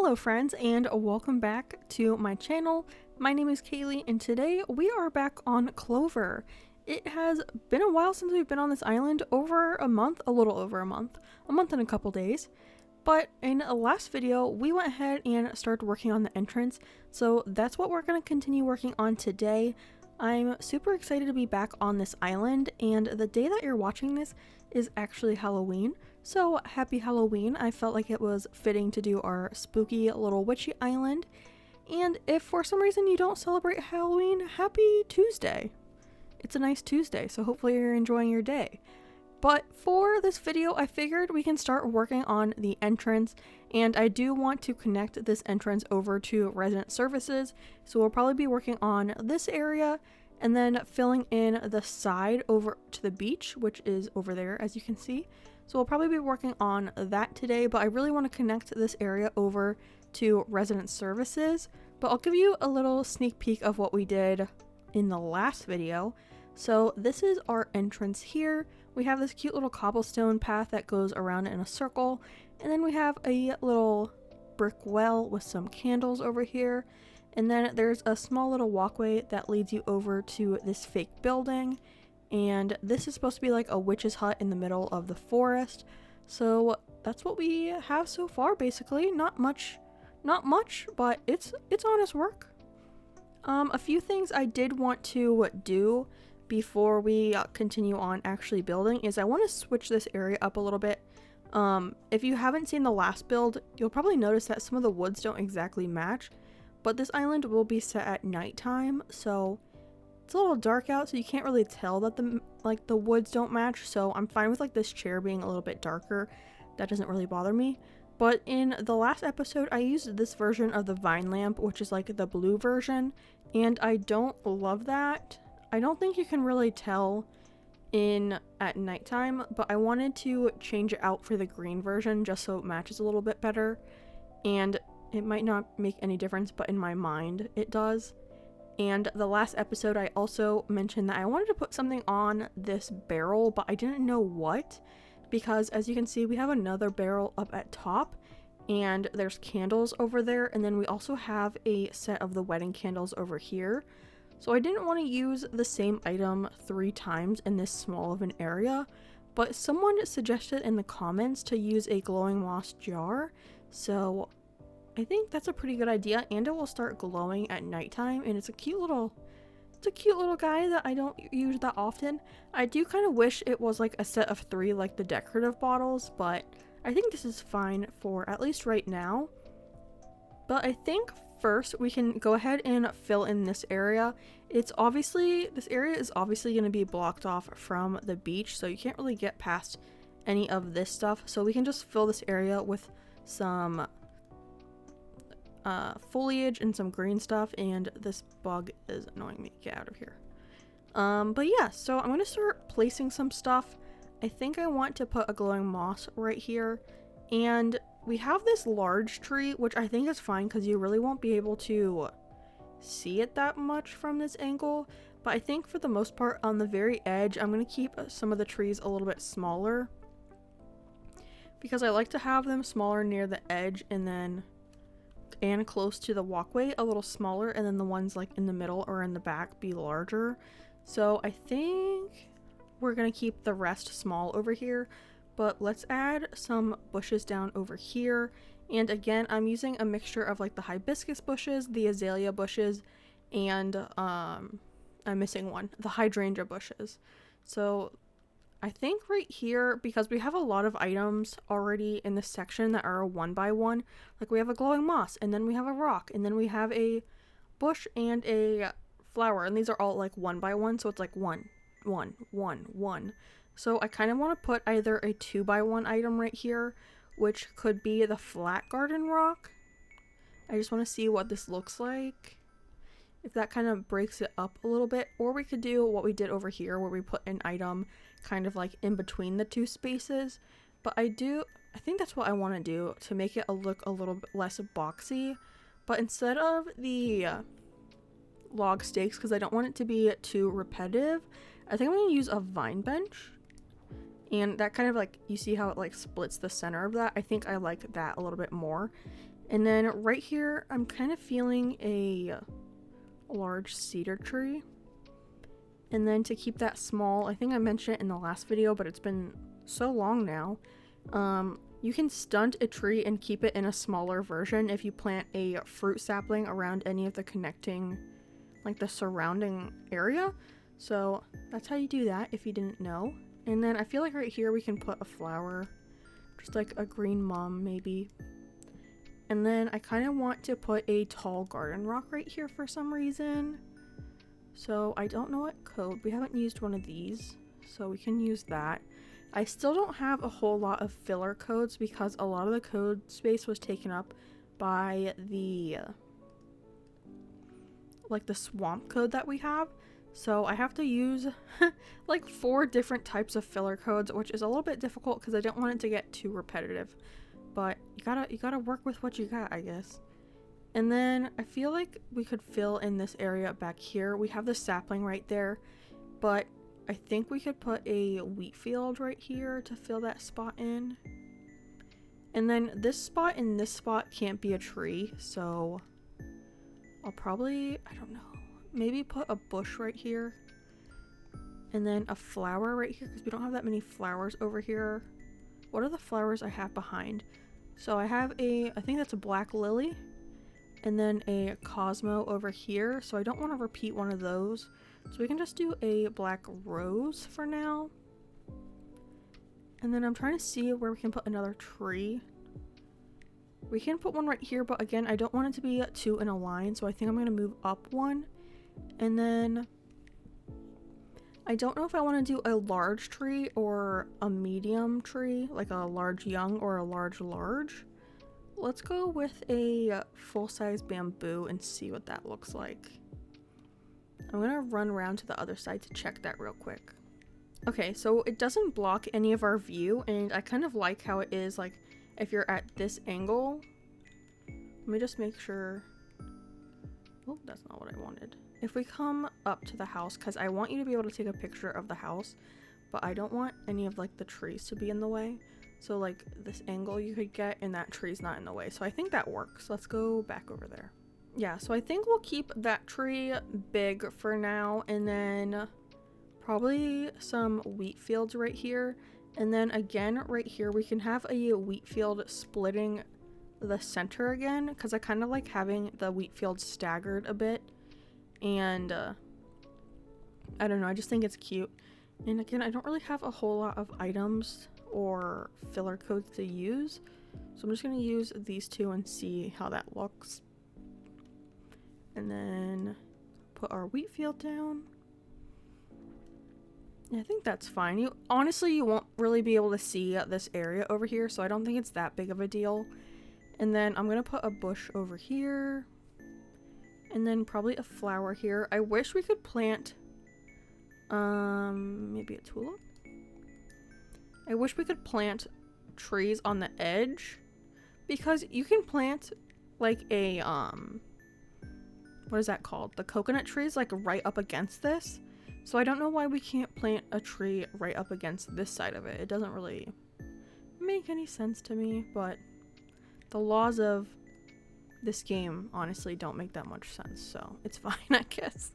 Hello friends, and welcome back to my channel. My name is Kaylee, and today we are back on Clover. It has been a while since we've been on this island, over a month, a little over a month and a couple days. But in the last video, we went ahead and started working on the entrance, so that's what we're going to continue working on today. I'm super excited to be back on this island, and the day that you're watching this is actually Halloween. So happy Halloween. I felt like it was fitting to do our spooky little witchy island. And if for some reason you don't celebrate Halloween, happy Tuesday. It's a nice Tuesday, so hopefully you're enjoying your day. But for this video, I figured we can start working on the entrance, and I do want to connect this entrance over to resident services, so we'll probably be working on this area and then filling in the side over to the beach, which is over there, as you can see. So we'll probably be working on that today, but I really want to connect this area over to resident services. But I'll give you a little sneak peek of what we did in the last video. So this is our entrance here. We have this cute little cobblestone path that goes around in a circle, and then we have a little brick well with some candles over here, and then there's a small little walkway that leads you over to this fake building. And this is supposed to be like a witch's hut in the middle of the forest. So that's what we have so far, basically. Not much, but it's honest work. A few things I did want to do before we continue on actually building is I want to switch this area up a little bit. If you haven't seen the last build, you'll probably notice that some of the woods don't exactly match, but this island will be set at nighttime, so it's a little dark out, so you can't really tell that the woods don't match. So I'm fine with like this chair being a little bit darker. That doesn't really bother me. But in the last episode, I used this version of the vine lamp, which is like the blue version, and I don't love that. I don't think you can really tell at nighttime, but I wanted to change it out for the green version just so it matches a little bit better. And it might not make any difference, but in my mind it does. And the last episode, I also mentioned that I wanted to put something on this barrel, but I didn't know what, because as you can see, we have another barrel up at top, and there's candles over there, and then we also have a set of the wedding candles over here. So I didn't want to use the same item 3 times in this small of an area, but someone suggested in the comments to use a glowing moss jar, so I think that's a pretty good idea, and it will start glowing at nighttime, and it's a cute little guy that I don't use that often. I do kind of wish it was like a set of 3 like the decorative bottles, but I think this is fine for at least right now. But I think first we can go ahead and fill in this area. This area is obviously going to be blocked off from the beach, so you can't really get past any of this stuff. So we can just fill this area with some foliage and some green stuff, and this bug is annoying me. Get out of here. But yeah, so I'm going to start placing some stuff. I think I want to put a glowing moss right here, and we have this large tree, which I think is fine because you really won't be able to see it that much from this angle, but I think for the most part on the very edge I'm going to keep some of the trees a little bit smaller because I like to have them smaller near the edge and close to the walkway a little smaller, and then the ones like in the middle or in the back be larger. So I think we're gonna keep the rest small over here, but let's add some bushes down over here. And again, I'm using a mixture of like the hibiscus bushes, the azalea bushes, and I'm missing one, the hydrangea bushes. So I think right here, because we have a lot of items already in this section that are a 1x1, like we have a glowing moss, and then we have a rock, and then we have a bush and a flower, and these are all like 1x1, so it's like 1, 1, 1, 1. So I kind of want to put either a 2x1 item right here, which could be the flat garden rock. I just want to see what this looks like, if that kind of breaks it up a little bit, or we could do what we did over here where we put an item kind of like in between the 2 spaces. But I think that's what I want to do to make it look a little bit less boxy. But instead of the log stakes, because I don't want it to be too repetitive, I think I'm going to use a vine bench. And that kind of like, you see how it like splits the center of that? I think I like that a little bit more. And then right here, I'm kind of feeling a large cedar tree. And then to keep that small, I think I mentioned it in the last video, but it's been so long now. You can stunt a tree and keep it in a smaller version if you plant a fruit sapling around any of the connecting, like the surrounding area. So that's how you do that if you didn't know. And then I feel like right here we can put a flower, just like a green mum maybe. And then I kind of want to put a tall garden rock right here for some reason. So I don't know what code. We haven't used one of these, so we can use that. I still don't have a whole lot of filler codes because a lot of the code space was taken up by the like the swamp code that we have. So I have to use like 4 different types of filler codes, which is a little bit difficult because I don't want it to get too repetitive. But you gotta work with what you got, I guess. And then I feel like we could fill in this area back here. We have the sapling right there, but I think we could put a wheat field right here to fill that spot in. And then this spot and this spot can't be a tree, so I'll probably, I don't know, maybe put a bush right here. And then a flower right here, because we don't have that many flowers over here. What are the flowers I have behind? So I have I think that's a black lily. And then a Cosmo over here, so I don't want to repeat one of those. So we can just do a black rose for now. And then I'm trying to see where we can put another tree. We can put one right here, but again, I don't want it to be 2 in a line, so I think I'm going to move up one. And then I don't know if I want to do a large tree or a medium tree, like a large young or a large. Let's go with a full-size bamboo and see what that looks like. I'm gonna run around to the other side to check that real quick. Okay, so it doesn't block any of our view, and I kind of like how it is, like, if you're at this angle. Let me just make sure. Oh, that's not what I wanted. If we come up to the house, because I want you to be able to take a picture of the house, but I don't want any of, like, the trees to be in the way. So, like, this angle you could get, and that tree's not in the way. So I think that works. Let's go back over there. Yeah, so I think we'll keep that tree big for now, and then probably some wheat fields right here. And then again, right here, we can have a wheat field splitting the center again, because I kind of like having the wheat field staggered a bit. And I don't know, I just think it's cute. And again, I don't really have a whole lot of items or filler codes to use, so I'm just going to use these 2 and see how that looks. And then put our wheat field down. Yeah, I think that's fine. Honestly, you won't really be able to see this area over here, so I don't think it's that big of a deal. And then I'm going to put a bush over here. And then probably a flower here. I wish we could plant maybe a tulip. I wish we could plant trees on the edge, because you can plant like a what is that called? The coconut trees, like right up against this. So I don't know why we can't plant a tree right up against this side of it. It doesn't really make any sense to me, but the laws of this game honestly don't make that much sense, so it's fine, I guess.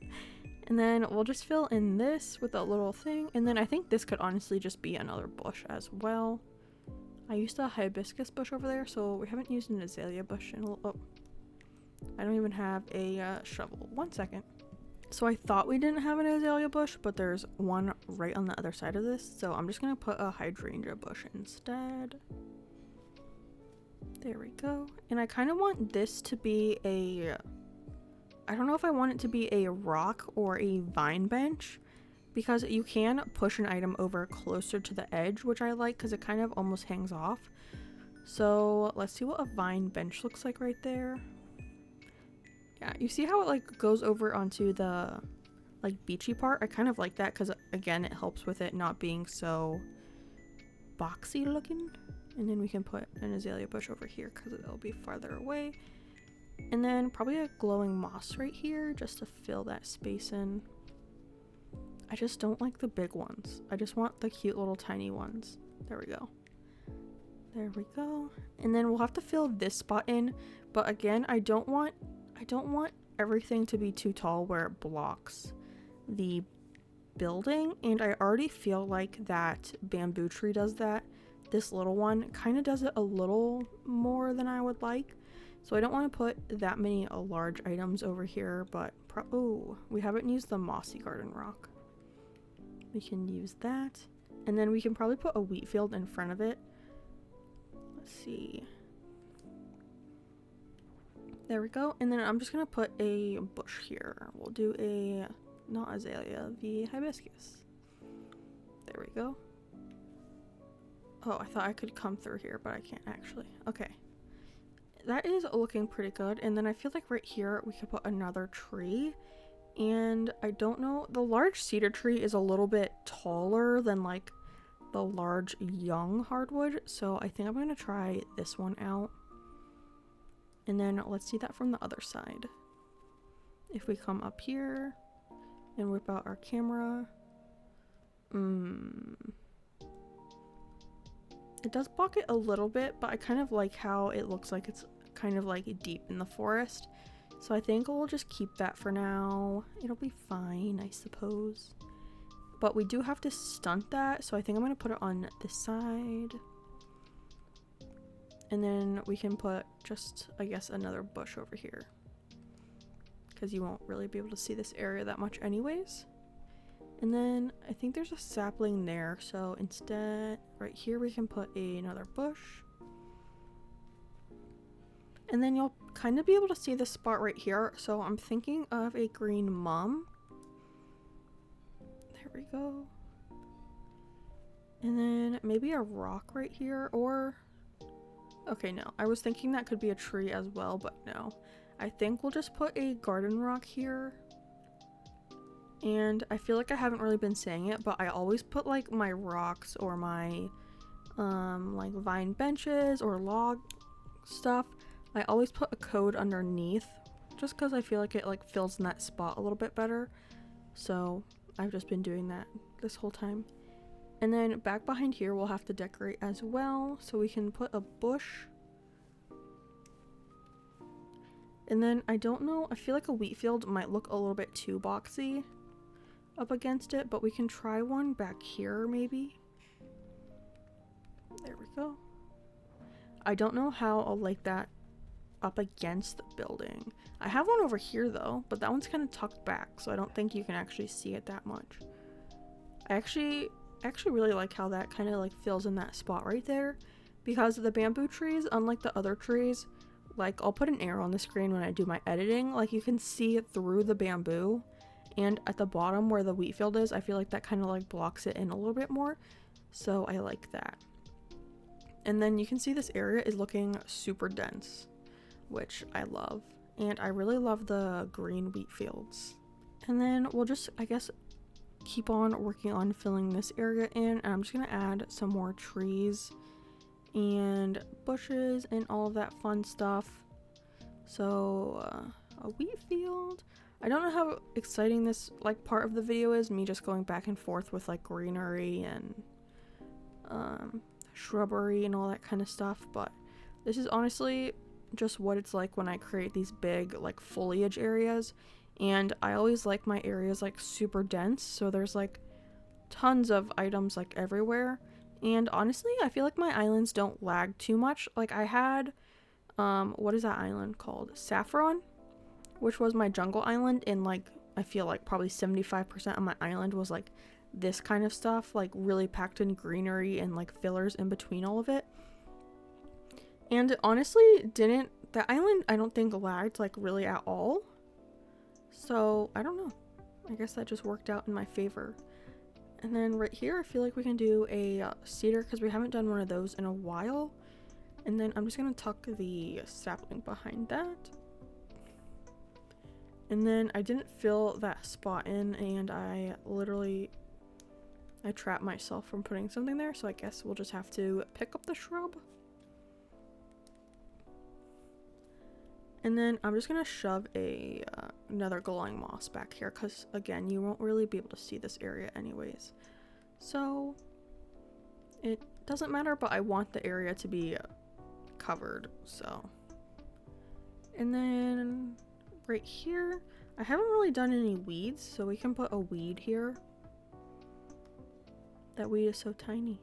And then we'll just fill in this with a little thing, and then I think this could honestly just be another bush as well. I used a hibiscus bush over there, so we haven't used an azalea bush in a little. Oh, I don't even have a shovel. 1 second. So I thought we didn't have an azalea bush, but there's one right on the other side of this, so I'm just gonna put a hydrangea bush instead. There we go. And I kind of want this to be I don't know if I want it to be a rock or a vine bench, because you can push an item over closer to the edge, which I like because it kind of almost hangs off. So let's see what a vine bench looks like right there. Yeah, you see how it like goes over onto the like beachy part? I kind of like that because again, it helps with it not being so boxy looking. And then we can put an azalea bush over here because it'll be farther away. And then probably a glowing moss right here just to fill that space in. I just don't like the big ones. I just want the cute little tiny ones. There we go. There we go. And then we'll have to fill this spot in, but again, I don't want everything to be too tall where it blocks the building, and I already feel like that bamboo tree does that. This little one kind of does it a little more than I would like, so I don't want to put that many large items over here, but oh, we haven't used the mossy garden rock. We can use that, and then we can probably put a wheat field in front of it. Let's see. There we go. And then I'm just gonna put a bush here. We'll do a, not azalea, the hibiscus. There we go. Oh, I thought I could come through here, but I can't actually. Okay. That is looking pretty good. And then I feel like right here we could put another tree. And I don't know, the large cedar tree is a little bit taller than like the large young hardwood, so I think I'm gonna try this one out. And then let's see that from the other side. If we come up here and whip out our camera, it does block it a little bit, but I kind of like how it looks like it's kind of like deep in the forest. So I think we'll just keep that for now. It'll be fine, I suppose. But we do have to stunt that, so I think I'm going to put it on this side. And then we can put just, I guess, another bush over here. Because you won't really be able to see this area that much anyways. And then I think there's a sapling there, so instead, right here we can put another bush. And then you'll kind of be able to see this spot right here. So I'm thinking of a green mum. There we go. And then maybe a rock right here, or... Okay, no. I was thinking that could be a tree as well, but no. I think we'll just put a garden rock here. And I feel like I haven't really been saying it, but I always put like my rocks or my like vine benches or log stuff. I always put a code underneath just because I feel like it like fills in that spot a little bit better. So I've just been doing that this whole time. And then back behind here we'll have to decorate as well. So we can put a bush. And then I don't know, I feel like a wheat field might look a little bit too boxy up against it, but we can try one back here maybe. There we go. I don't know how I'll like that up against the building. I have one over here though, but that one's kind of tucked back, so I don't think you can actually see it that much. I actually really like how that kind of like fills in that spot right there, because the bamboo trees, unlike the other trees, like I'll put an arrow on the screen when I do my editing, like you can see it through the bamboo, and at the bottom where the wheat field is, I feel like that kind of like blocks it in a little bit more, so I like that. And then you can see this area is looking super dense, which I love. And I really love the green wheat fields. And then we'll just, I guess, keep on working on filling this area in. And I'm just going to add some more trees and bushes and all of that fun stuff. So, a wheat field. I don't know how exciting this, like, part of the video is. Me just going back and forth with, like, greenery and, shrubbery and all that kind of stuff. But this is honestly just what it's like when I create these big like foliage areas, and I always like my areas like super dense, so there's like tons of items like everywhere. And honestly, I feel like my islands don't lag too much. Like I had what is that island called, Saffron, which was my jungle island, and like I feel like probably 75% of my island was like this kind of stuff, like really packed in greenery and like fillers in between all of it. And it honestly didn't, the island I don't think lagged like really at all. So I don't know, I guess that just worked out in my favor. And then right here I feel like we can do a cedar, because we haven't done one of those in a while. And then I'm just gonna tuck the sapling behind that. And then I didn't fill that spot in, and I trapped myself from putting something there, so I guess we'll just have to pick up the shrub. And then I'm just gonna shove another glowing moss back here, because again, you won't really be able to see this area anyways. So it doesn't matter, but I want the area to be covered, so. And then right here, I haven't really done any weeds, so we can put a weed here. That weed is so tiny.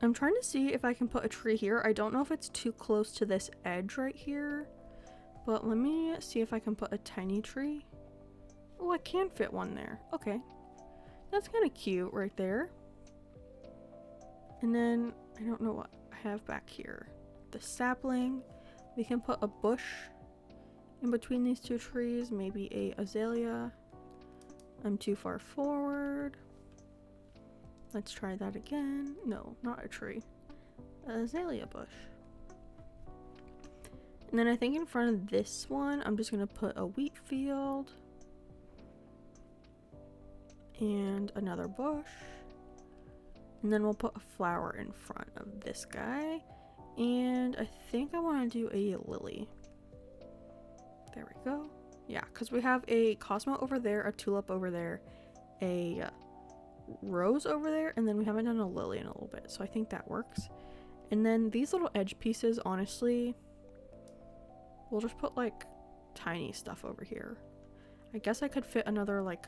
I'm trying to see if I can put a tree here. I don't know if it's too close to this edge right here, but let me see if I can put a tiny tree. Oh, I can fit one there. Okay. That's kind of cute right there. And then, I don't know what I have back here. The sapling. We can put a bush in between these two trees. Maybe a azalea. I'm too far forward. Let's try that again. No, not a tree. A azalea bush. And then I think in front of this one, I'm just going to put a wheat field. And another bush. And then we'll put a flower in front of this guy. And I think I want to do a lily. There we go. Yeah, because we have a Cosmo over there, a tulip over there, a rose over there, and then we haven't done a lily in a little bit, so I think that works. And then these little edge pieces, honestly, we'll just put like tiny stuff over here. I guess I could fit another like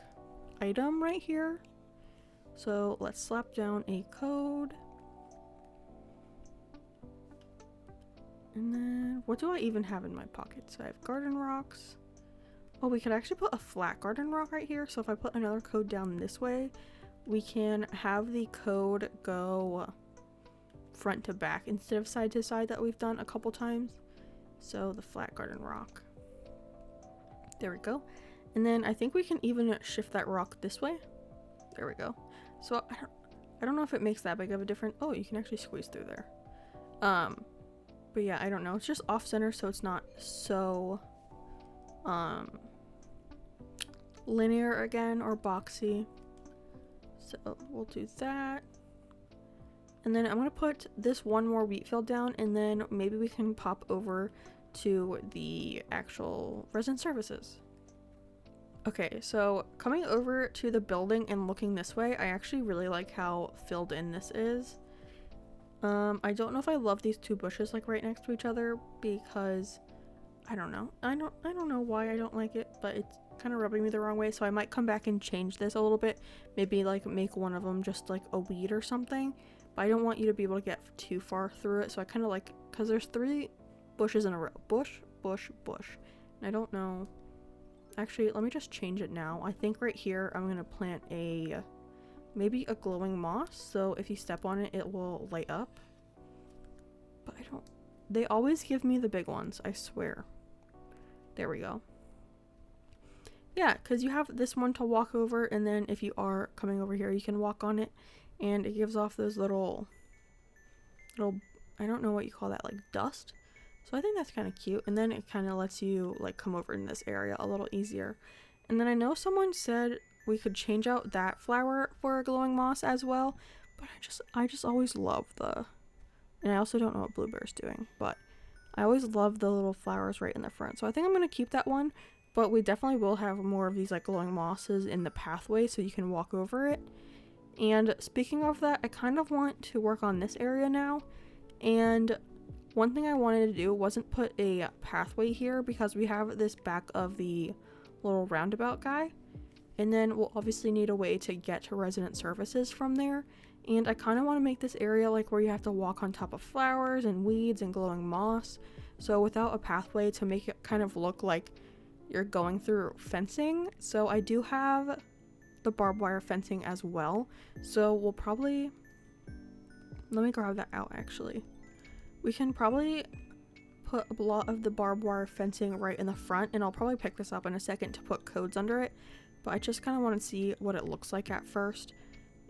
item right here, so let's slap down a code. And then what do I even have in my pockets? I have garden rocks. Oh, we could actually put a flat garden rock right here, so if I put another code down this way, we can have the code go front to back instead of side to side that we've done a couple times. So the flat garden rock. There we go. And then I think we can even shift that rock this way. There we go. So I don't know if it makes that big of a difference. Oh, you can actually squeeze through there. But yeah, I don't know. It's just off center, so it's not so linear again or boxy. So we'll do that. And then I'm going to put this one more wheat field down, and then maybe we can pop over to the actual resident services. Okay, so coming over to the building and looking this way, I actually really like how filled in this is. I don't know if I love these two bushes like right next to each other because I don't know. I don't know why I don't like it, but it's kind of rubbing me the wrong way, so I might come back and change this a little bit. Maybe like make one of them just like a weed or something, but I don't want you to be able to get too far through it, so I kind of like, because there's 3 bushes in a row. Bush, bush, bush. And I don't know. Actually, let me just change it now. I think right here I'm going to plant maybe a glowing moss, so if you step on it, it will light up. But I don't, they always give me the big ones, I swear. There we go. Yeah, because you have this one to walk over, and then if you are coming over here, you can walk on it, and it gives off those little, I don't know what you call that, like dust. So I think that's kind of cute, and then it kind of lets you like come over in this area a little easier. And then I know someone said we could change out that flower for a glowing moss as well, but I just always love the, and I also don't know what Bluebear's doing, but I always love the little flowers right in the front. So I think I'm going to keep that one, but we definitely will have more of these like glowing mosses in the pathway so you can walk over it. And speaking of that, I kind of want to work on this area now, and one thing I wanted to do wasn't put a pathway here because we have this back of the little roundabout guy, and then we'll obviously need a way to get to resident services from there. And I kind of want to make this area like where you have to walk on top of flowers and weeds and glowing moss, so without a pathway to make it kind of look like you're going through fencing. So I do have the barbed wire fencing as well, so we'll probably, let me grab that out actually. We can probably put a lot of the barbed wire fencing right in the front, and I'll probably pick this up in a second to put codes under it, but I just kind of want to see what it looks like at first.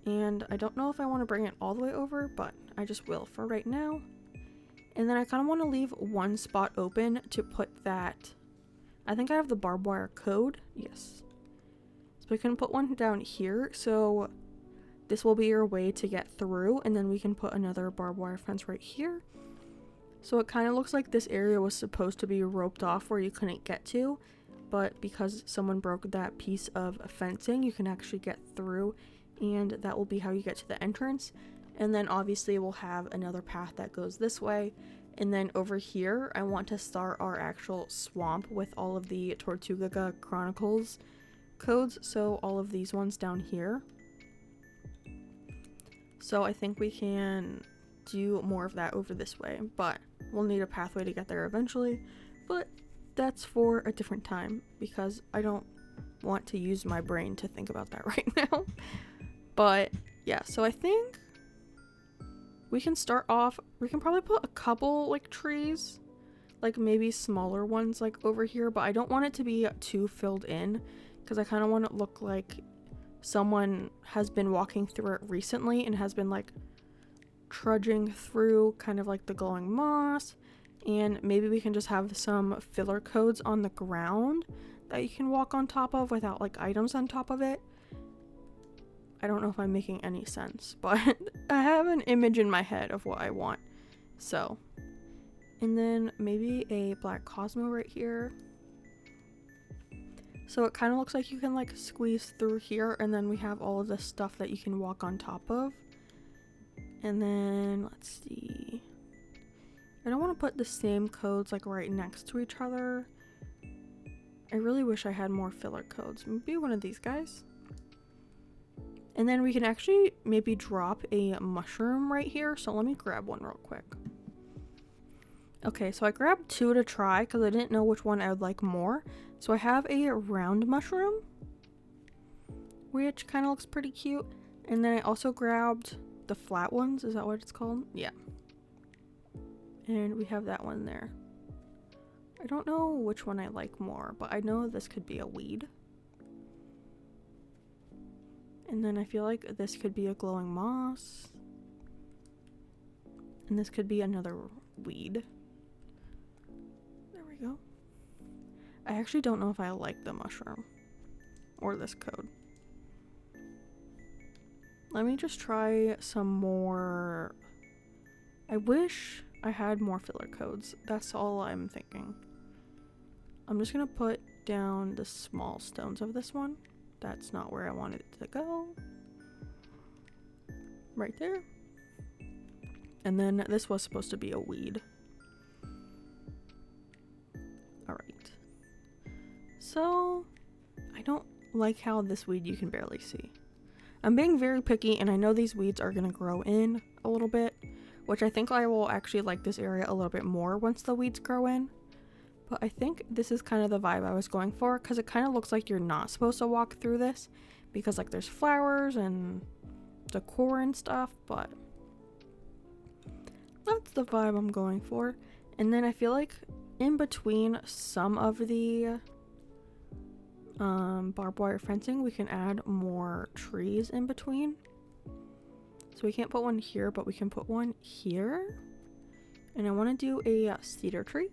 And I don't know if I want to bring it all the way over, but I just will for right now. And then I kind of want to leave one spot open to put that, I think I have the barbed wire code, yes. So we can put one down here, so this will be your way to get through, and then we can put another barbed wire fence right here. So it kind of looks like this area was supposed to be roped off where you couldn't get to, but because someone broke that piece of fencing, you can actually get through, and that will be how you get to the entrance. And then obviously we'll have another path that goes this way. And then over here, I want to start our actual swamp with all of the Tortuga Chronicles codes. So all of these ones down here. So I think we can do more of that over this way, but we'll need a pathway to get there eventually. But that's for a different time because I don't want to use my brain to think about that right now. But yeah, so I think we can start off, we can probably put a couple like trees, like maybe smaller ones like over here, but I don't want it to be too filled in because I kind of want it to look like someone has been walking through it recently and has been like trudging through kind of like the glowing moss. And maybe we can just have some filler codes on the ground that you can walk on top of without like items on top of it. I don't know if I'm making any sense, but I have an image in my head of what I want. So, and then maybe a black Cosmo right here. So it kind of looks like you can like squeeze through here, and then we have all of this stuff that you can walk on top of. And then let's see. I don't want to put the same codes like right next to each other. I really wish I had more filler codes. Maybe one of these guys. And then we can actually maybe drop a mushroom right here. So let me grab one real quick. Okay, so I grabbed two to try because I didn't know which one I would like more. So I have a round mushroom, which kind of looks pretty cute. And then I also grabbed the flat ones. Is that what it's called? Yeah. And we have that one there. I don't know which one I like more, but I know this could be a weed. And then I feel like this could be a glowing moss. And this could be another weed. There we go. I actually don't know if I like the mushroom or this code. Let me just try some more. I wish I had more filler codes. That's all I'm thinking. I'm just gonna put down the small stones of this one. That's not where I wanted it to go. Right there. And then this was supposed to be a weed. Alright. So, I don't like how this weed you can barely see. I'm being very picky, and I know these weeds are gonna grow in a little bit, which I think I will actually like this area a little bit more once the weeds grow in. But I think this is kind of the vibe I was going for, because it kind of looks like you're not supposed to walk through this, because like there's flowers and decor and stuff, but that's the vibe I'm going for. And then I feel like in between some of the barbed wire fencing, we can add more trees in between. So we can't put one here, but we can put one here. And I want to do a cedar tree.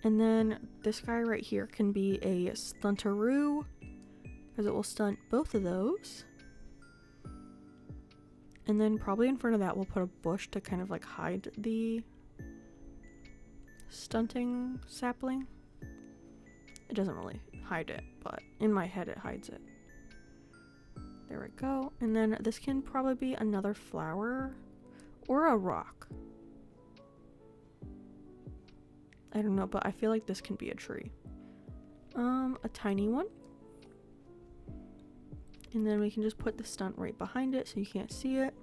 And then this guy right here can be a stuntaroo, because it will stunt both of those. And then probably in front of that we'll put a bush to kind of like hide the stunting sapling. It doesn't really hide it, but in my head it hides it. There we go. And then this can probably be another flower or a rock. I don't know, but I feel like this can be a tree. A tiny one. And then we can just put the stunt right behind it so you can't see it.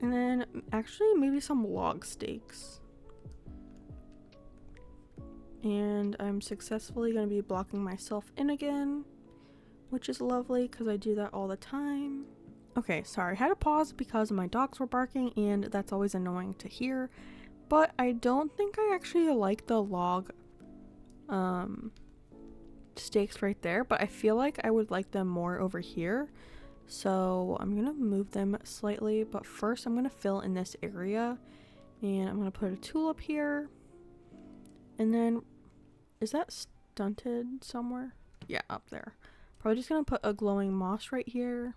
And then actually maybe some log stakes. And I'm successfully going to be blocking myself in again, which is lovely because I do that all the time. Okay, sorry, I had to pause because my dogs were barking, and that's always annoying to hear. But I don't think I actually like the log stakes right there, but I feel like I would like them more over here. So I'm gonna move them slightly, but first I'm gonna fill in this area, and I'm gonna put a tulip here. And then, is that stunted somewhere? Yeah, up there. Probably just gonna put a glowing moss right here.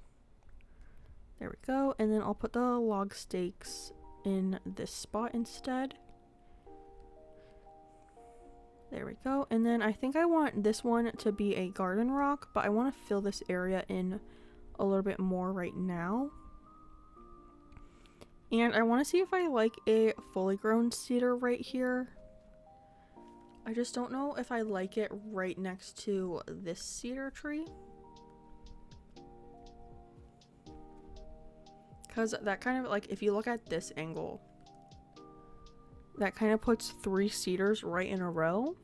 There we go. And then I'll put the log stakes in this spot instead. There we go. And then I think I want this one to be a garden rock, but I want to fill this area in a little bit more right now. And I want to see if I like a fully grown cedar right here. I just don't know if I like it right next to this cedar tree. Because that kind of, like, if you look at this angle, that kind of puts 3 cedars right in a row.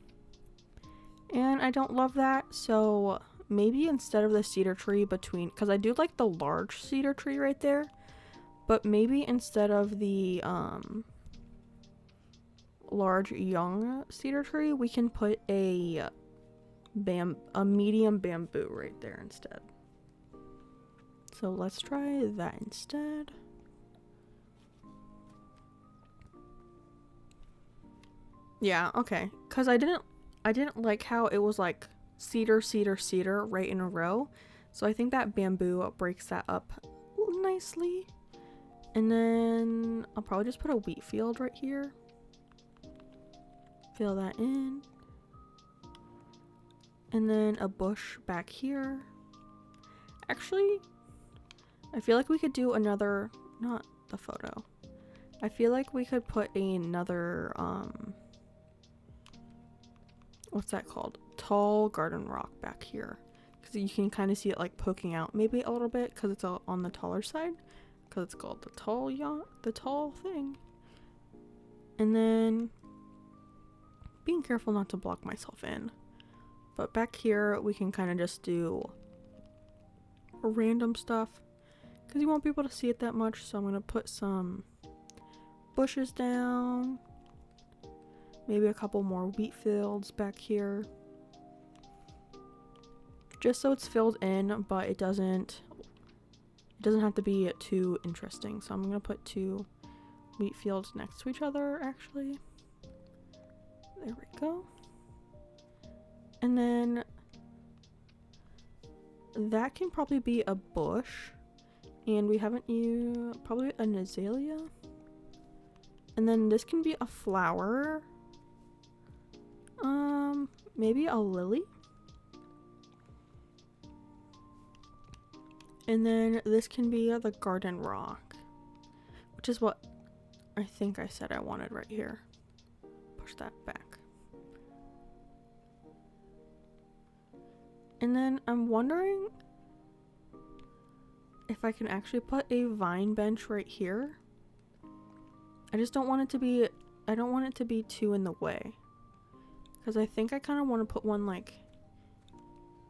And I don't love that, so maybe instead of the cedar tree between, because I do like the large cedar tree right there, but maybe instead of the large young cedar tree, we can put a medium bamboo right there instead. So let's try that instead. Yeah, okay. Because I didn't like how it was like cedar, cedar, cedar right in a row. So I think that bamboo breaks that up nicely. And then I'll probably just put a wheat field right here. Fill that in. And then a bush back here. Actually, I feel like we could do another, not the photo. I feel like we could put another, what's that called? Tall garden rock back here. Because you can kind of see it like poking out maybe a little bit because it's on the taller side. Because it's called the tall thing. And then being careful not to block myself in. But back here we can kind of just do random stuff. Because you won't be able to see it that much. So I'm going to put some bushes down. Maybe a couple more wheat fields back here. Just so it's filled in, but it doesn't have to be too interesting. So I'm going to put 2 wheat fields next to each other, actually. There we go. And then that can probably be a bush. And we haven't used probably an azalea. And then this can be a flower. Maybe a lily. And then this can be the garden rock, which is what I think I said I wanted right here. Push that back. And then I'm wondering if I can actually put a vine bench right here. I just don't want it to be, I don't want it to be too in the way. Because I think I kind of want to put one like,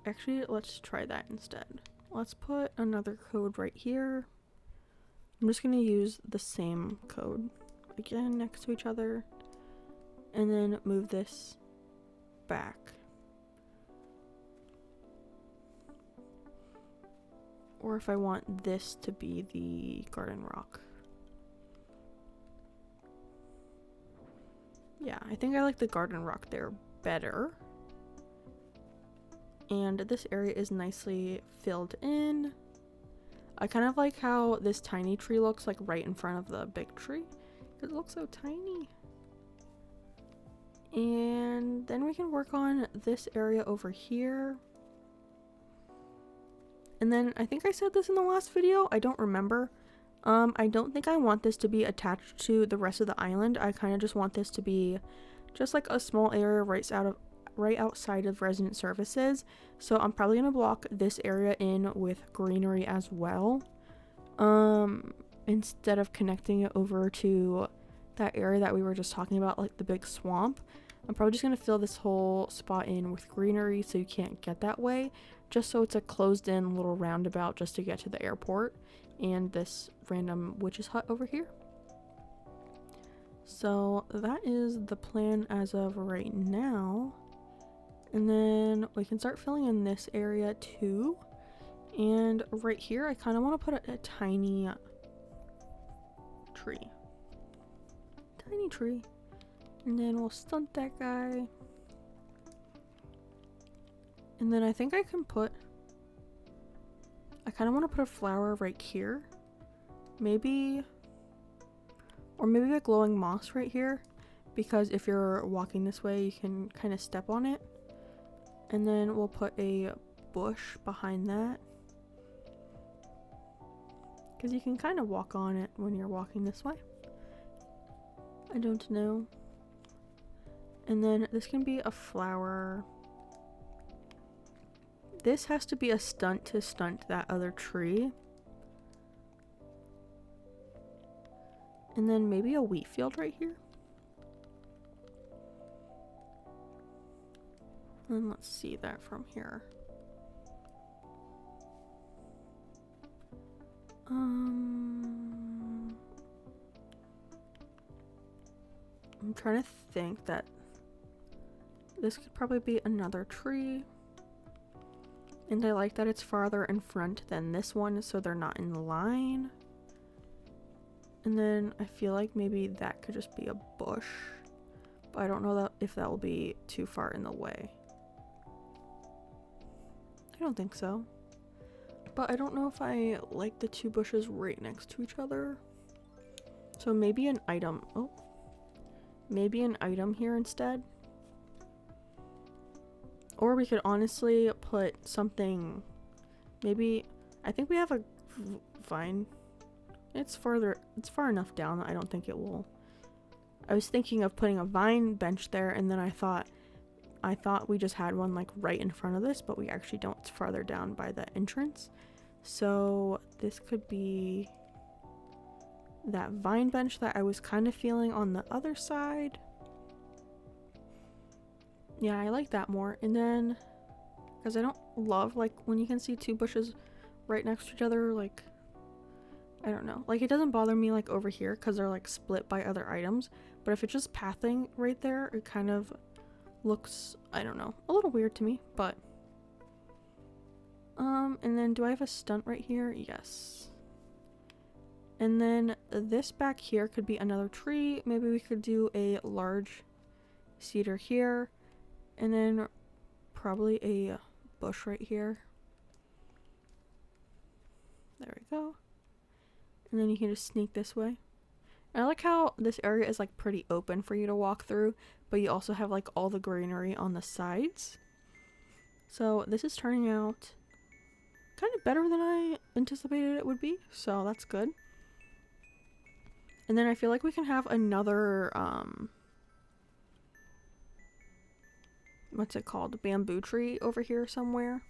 actually let's try that instead. Let's put another code right here. I'm just going to use the same code again next to each other. And then move this back. Or if I want this to be the garden rock. Yeah, I think I like the garden rock there better. And this area is nicely filled in. I kind of like how this tiny tree looks like right in front of the big tree. It looks so tiny. And then we can work on this area over here. And then I think I said this in the last video. I don't remember. I don't think I want this to be attached to the rest of the island. I kind of just want this to be just like a small area right outside of resident services. So I'm probably going to block this area in with greenery as well. Instead of connecting it over to that area that we were just talking about, like the big swamp. I'm probably just going to fill this whole spot in with greenery so you can't get that way. Just so it's a closed in little roundabout just to get to the airport. And this random witch's hut over here. So that is the plan as of right now. And then we can start filling in this area too. And right here, I kind of want to put a tiny tree. Tiny tree. And then we'll stunt that guy. And then I think I can put, I kind of want to put a flower right here. Maybe, or maybe a glowing moss right here. Because if you're walking this way, you can kind of step on it. And then we'll put a bush behind that. Because you can kind of walk on it when you're walking this way. I don't know. And then this can be a flower. This has to be a stunt to stunt that other tree. And then maybe a wheat field right here. And let's see that from here. I'm trying to think that this could probably be another tree. And I like that it's farther in front than this one, so they're not in line. And then I feel like maybe that could just be a bush. But I don't know that if that will be too far in the way. I don't think so. But I don't know if I like the two bushes right next to each other. So maybe an item. Oh. Maybe an item here instead. Or we could honestly put something. Maybe. I think we have a vine. It's far enough down that I don't think it will. I was thinking of putting a vine bench there, and then I thought we just had one like right in front of this, but we actually don't. It's farther down by the entrance. So this could be that vine bench that I was kind of feeling on the other side. Yeah, I like that more. And then, because I don't love like when you can see two bushes right next to each other, like, I don't know. Like, it doesn't bother me like over here because they're like split by other items. But if it's just pathing right there, it kind of looks, I don't know, a little weird to me. But and then do I have a stunt right here? Yes. And then this back here could be another tree. Maybe we could do a large cedar here. And then probably a bush right here. There we go. And then you can just sneak this way. And I like how this area is like pretty open for you to walk through, but you also have like all the greenery on the sides. So this is turning out kind of better than I anticipated it would be, so that's good. And then I feel like we can have another what's it called? Bamboo tree over here somewhere.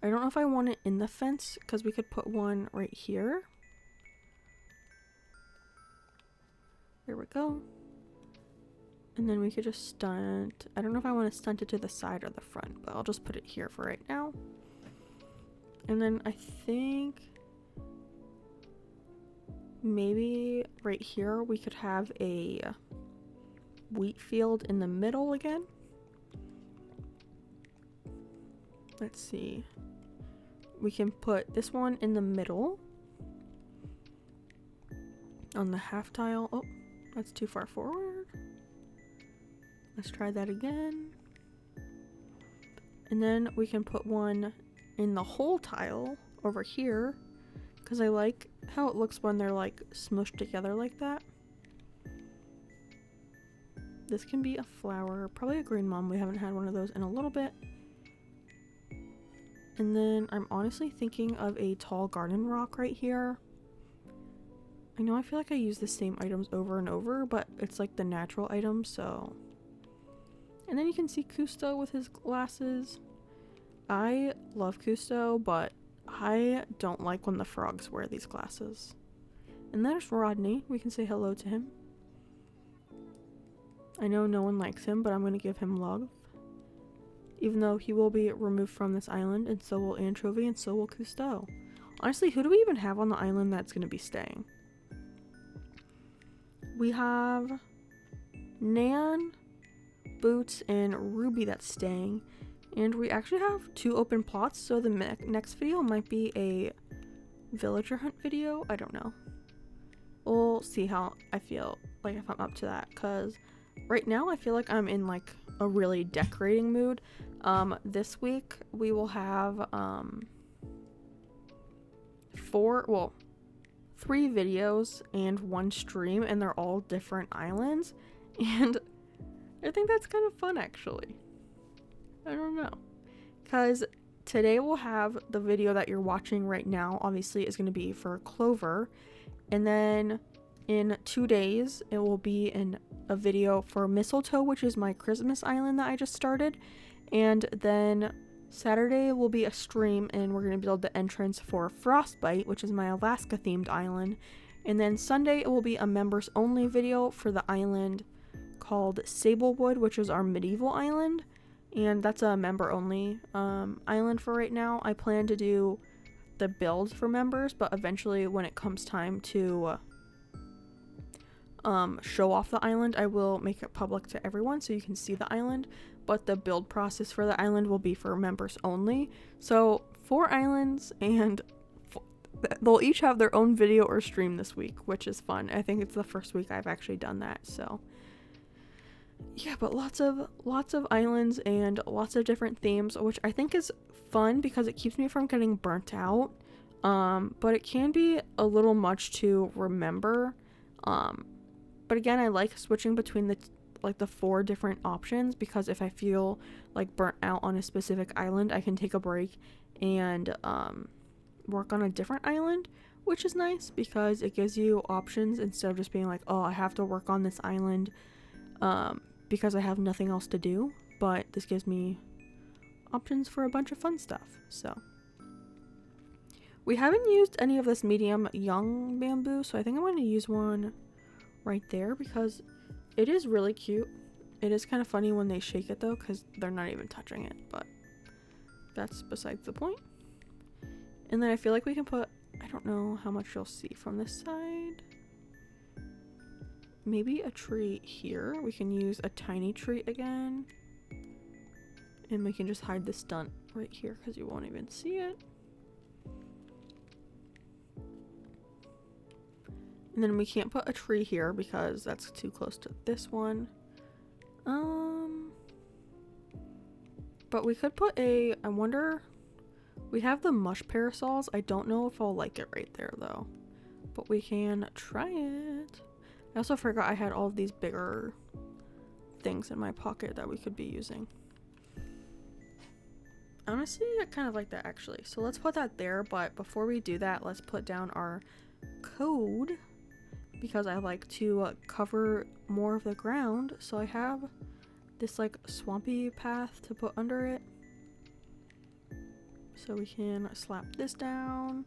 I don't know if I want it in the fence because we could put one right here. There we go. And then we could just stunt. I don't know if I want to stunt it to the side or the front, but I'll just put it here for right now. And then I think maybe right here we could have a wheat field in the middle again. Let's see. We can put this one in the middle on the half tile. Oh, that's too far forward. Let's try that again. And then we can put one in the whole tile over here because I like how it looks when they're like smushed together like that. This can be a flower, probably a green mom. We haven't had one of those in a little bit. And then I'm honestly thinking of a tall garden rock right here. I know I feel like I use the same items over and over, but it's like the natural items, so. And then you can see Cousteau with his glasses. I love Cousteau, but I don't like when the frogs wear these glasses. And there's Rodney. We can say hello to him. I know no one likes him, but I'm going to give him love. Even though he will be removed from this island, and so will Anchovy, and so will Cousteau. Honestly, who do we even have on the island that's going to be staying? We have Nan, Boots, and Ruby that's staying. And we actually have 2 open plots, so the next video might be a villager hunt video. I don't know. We'll see how I feel, like if I'm up to that, because right now I feel like I'm in like a really decorating mood. This week we will have 3 videos and 1 stream, and they're all different islands, and I think that's kind of fun actually. I don't know, because today we'll have the video that you're watching right now, obviously, is going to be for Clover. And then in 2 days, it will be a video for Mistletoe, which is my Christmas island that I just started. And then Saturday will be a stream, and we're going to build the entrance for Frostbite, which is my Alaska themed island. And then Sunday it will be a members only video for the island called Sablewood, which is our medieval island, and that's a member only island for right now. I plan to do the builds for members, but eventually when it comes time to show off the island, I will make it public to everyone so you can see the island, but the build process for the island will be for members only. So 4 islands, and they'll each have their own video or stream this week, which is fun. I think it's the first week I've actually done that, so yeah. But lots of islands and lots of different themes, which I think is fun because it keeps me from getting burnt out, but it can be a little much to remember, but again, I like switching between the 4 different options, because if I feel like burnt out on a specific island, I can take a break and work on a different island, which is nice because it gives you options instead of just being like, oh, I have to work on this island because I have nothing else to do. But this gives me options for a bunch of fun stuff. So we haven't used any of this medium young bamboo, so I think I'm going to use one right there because it is really cute. It is kind of funny when they shake it though, because they're not even touching it, but that's besides the point. And then I feel like we can put, I don't know how much you'll see from this side, maybe a tree here. We can use a tiny tree again, and we can just hide the stunt right here because you won't even see it. And then we can't put a tree here because that's too close to this one. But we could put I wonder, we have the mush parasols. I don't know if I'll like it right there though, but we can try it. I also forgot I had all of these bigger things in my pocket that we could be using. Honestly, I kind of like that actually. So let's put that there, but before we do that, let's put down our code because I like to cover more of the ground. So I have this like swampy path to put under it. So we can slap this down.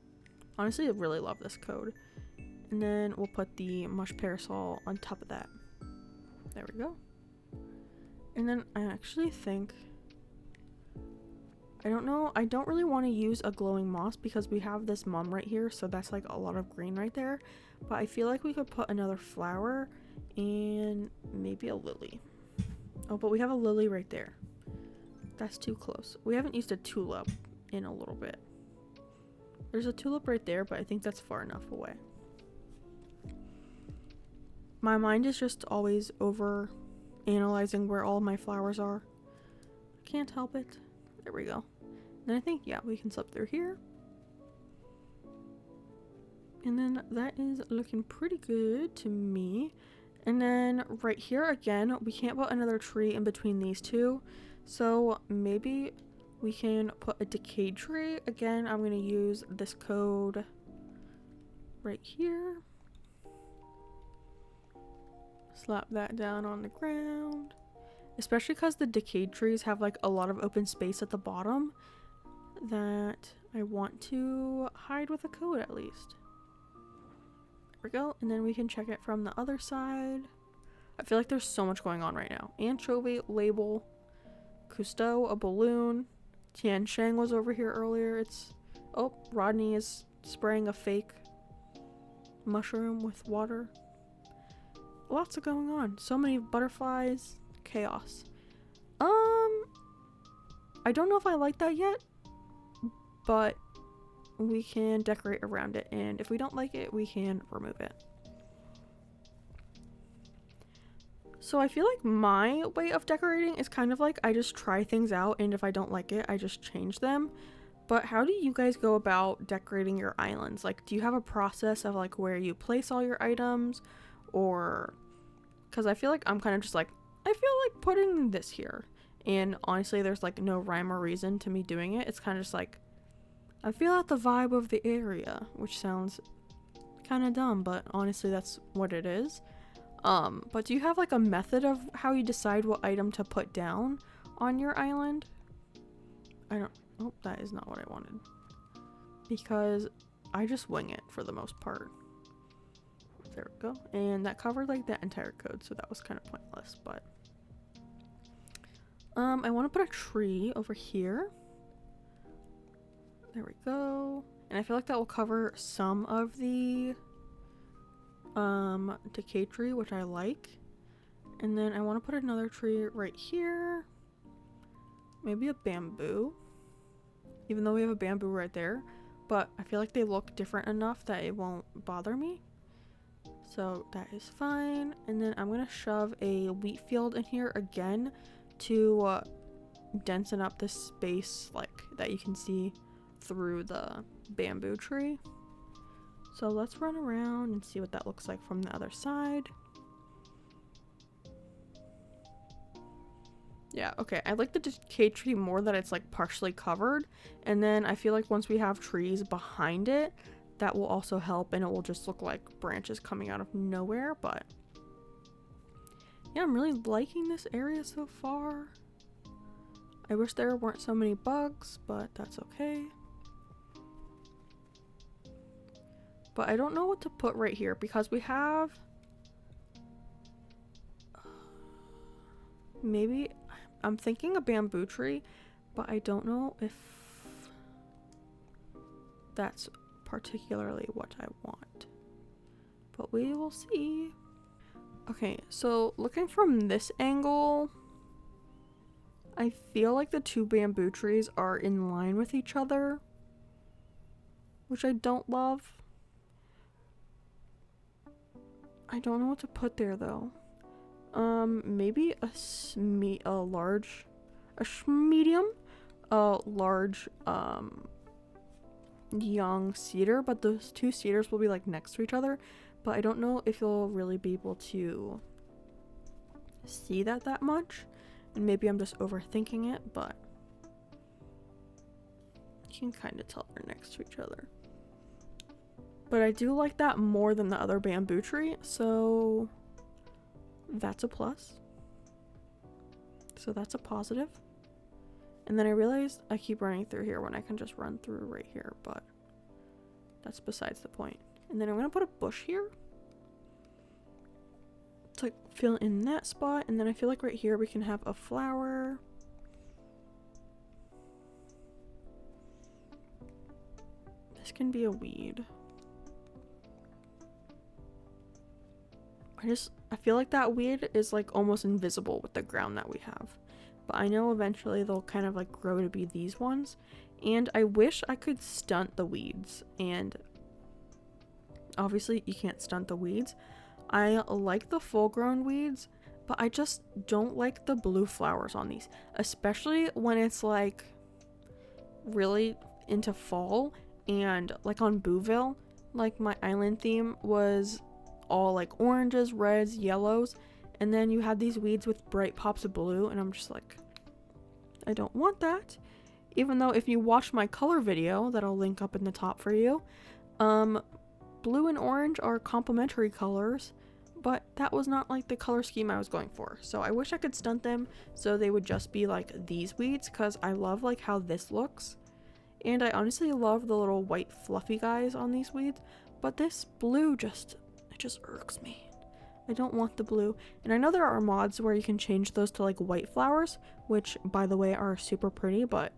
Honestly, I really love this code. And then we'll put the mush parasol on top of that. There we go. And then I actually think, I don't know, I don't really want to use a glowing moss because we have this mum right here, so that's like a lot of green right there. But I feel like we could put another flower and maybe a lily. Oh, but we have a lily right there. That's too close. We haven't used a tulip in a little bit. There's a tulip right there, but I think that's far enough away. My mind is just always over analyzing where all my flowers are. Can't help it. There we go. Then I think, yeah, we can slip through here. And then that is looking pretty good to me. And then right here again, we can't put another tree in between these two. So maybe we can put a decayed tree. Again, I'm going to use this code right here. Slap that down on the ground. Especially because the decayed trees have like a lot of open space at the bottom that I want to hide with a code at least. There we go. And then we can check it from the other side. I feel like there's so much going on right now. Anchovy, label, Cousteau, a balloon. Tian Shang was over here earlier. Oh, Rodney is spraying a fake mushroom with water. Lots of going on. So many butterflies. Chaos. I don't know if I like that yet, but we can decorate around it, and if we don't like it, we can remove it. So I feel like my way of decorating is kind of like I just try things out, and if I don't like it, I just change them. But how do you guys go about decorating your islands? Like, do you have a process of like where you place all your items, or because I feel like I'm kind of just like, I feel like putting this here, And honestly, there's like no rhyme or reason to me doing it. It's kind of just like, I feel out the vibe of the area, which sounds kind of dumb, but honestly that's what it is. But do you have like a method of how you decide what item to put down on your island? Oh, that is not what I wanted. Because I just wing it for the most part. There we go. And that covered like that entire code, so that was kind of pointless, but I want to put a tree over here. There we go. And I feel like that will cover some of the decay tree, which I like. And then I want to put another tree right here. Maybe a bamboo. Even though we have a bamboo right there. But I feel like they look different enough that it won't bother me. So that is fine. And then I'm going to shove a wheat field in here again to densen up this space like that you can see through the bamboo tree. So let's run around and see what that looks like from the other side. Yeah, okay. I like the decay tree more that it's like partially covered. And then I feel like once we have trees behind it, that will also help, and it will just look like branches coming out of nowhere. But yeah, I'm really liking this area so far. I wish there weren't so many bugs, but that's okay. But I don't know what to put right here because we have maybe I'm thinking a bamboo tree, but I don't know if that's particularly what I want. But we will see. Okay, so looking from this angle, I feel like the two bamboo trees are in line with each other, which I don't love. I don't know what to put there though. Maybe a large young cedar, but those two cedars will be like next to each other, but I don't know if you'll really be able to see that much, and maybe I'm just overthinking it, but you can kind of tell they're next to each other. But I do like that more than the other bamboo tree, so that's a plus. So that's a positive. And then I realized I keep running through here when I can just run through right here, but that's besides the point. And then I'm gonna put a bush here to like fill in that spot, and then I feel like right here we can have a flower. This can be a weed. I feel like that weed is like almost invisible with the ground that we have. But I know eventually they'll kind of like grow to be these ones. And I wish I could stunt the weeds. And obviously you can't stunt the weeds. I like the full grown weeds, but I just don't like the blue flowers on these. Especially when it's like really into fall. And like on Booville, like my island theme was all like oranges, reds, yellows, and then you had these weeds with bright pops of blue, and I'm just like, I don't want that. Even though if you watch my color video that I'll link up in the top for you, blue and orange are complementary colors, but that was not like the color scheme I was going for. So I wish I could stunt them so they would just be like these weeds, because I love like how this looks, and I honestly love the little white fluffy guys on these weeds, but this blue it just irks me. I don't want the blue. And I know there are mods where you can change those to like white flowers, which by the way are super pretty, but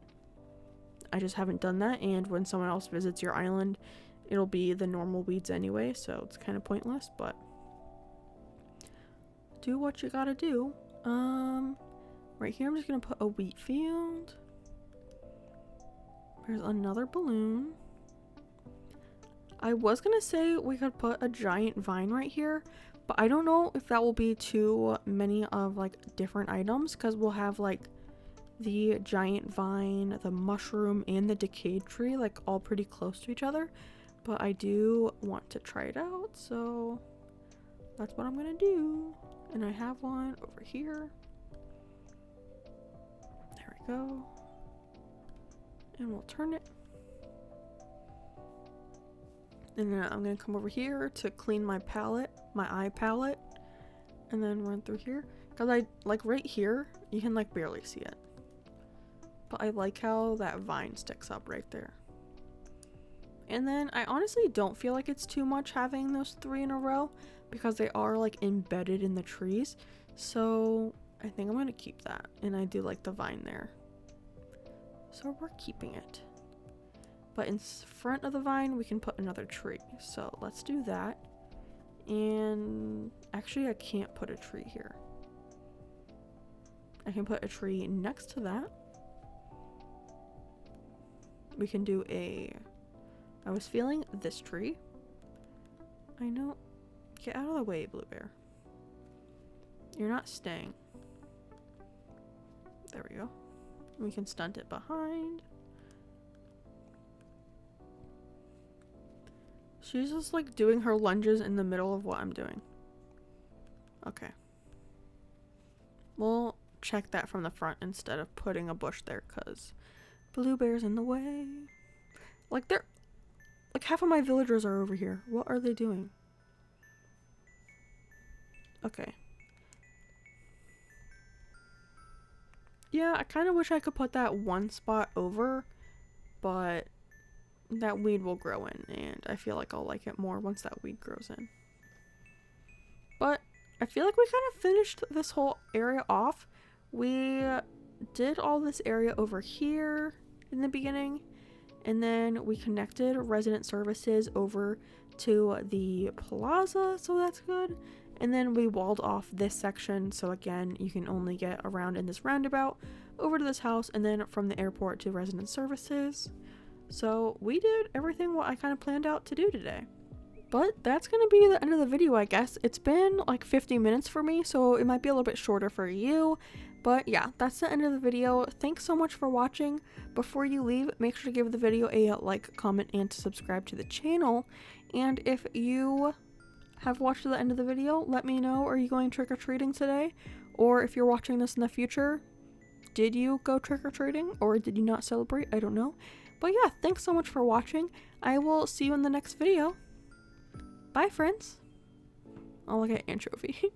I just haven't done that, and when someone else visits your island it'll be the normal weeds anyway, so it's kind of pointless, but do what you gotta do. Right here I'm just gonna put a wheat field. There's another balloon. I was gonna say we could put a giant vine right here, but I don't know if that will be too many of like different items, because we'll have like the giant vine, the mushroom, and the decayed tree like all pretty close to each other. But I do want to try it out, so that's what I'm gonna do. And I have one over here. go. And we'll turn it. And then I'm gonna come over here to clean my palette, my eye palette, and then run through here. Cause I like right here, you can like barely see it. But I like how that vine sticks up right there. And then I honestly don't feel like it's too much having those 3 in a row because they are like embedded in the trees. So I think I'm gonna keep that. And I do like the vine there. So we're keeping it. But in front of the vine, we can put another tree. So let's do that. And actually I can't put a tree here. I can put a tree next to that. We can do I was feeling this tree. I know. Get out of the way, Blue Bear. You're not staying. There we go. We can stunt it behind. She's just like doing her lunges in the middle of what I'm doing. Okay. We'll check that from the front instead of putting a bush there because Blue Bear's in the way. Like half of my villagers are over here. What are they doing? Okay. Yeah, I kind of wish I could put that one spot over, but that weed will grow in, and I feel like I'll like it more once that weed grows in. But I feel like we kind of finished this whole area off. We did all this area over here in the beginning, and then we connected resident services over to the plaza, so that's good. And then we walled off this section, so again, you can only get around in this roundabout over to this house, and then from the airport to resident services. So we did everything what I kind of planned out to do today. But that's going to be the end of the video, I guess. It's been like 50 minutes for me, so it might be a little bit shorter for you. But yeah, that's the end of the video. Thanks so much for watching. Before you leave, make sure to give the video a like, comment, and to subscribe to the channel. And if you have watched to the end of the video, let me know, are you going trick-or-treating today? Or if you're watching this in the future, did you go trick-or-treating or did you not celebrate? I don't know. But yeah, thanks so much for watching. I will see you in the next video. Bye, friends. Oh, look at Anchovy.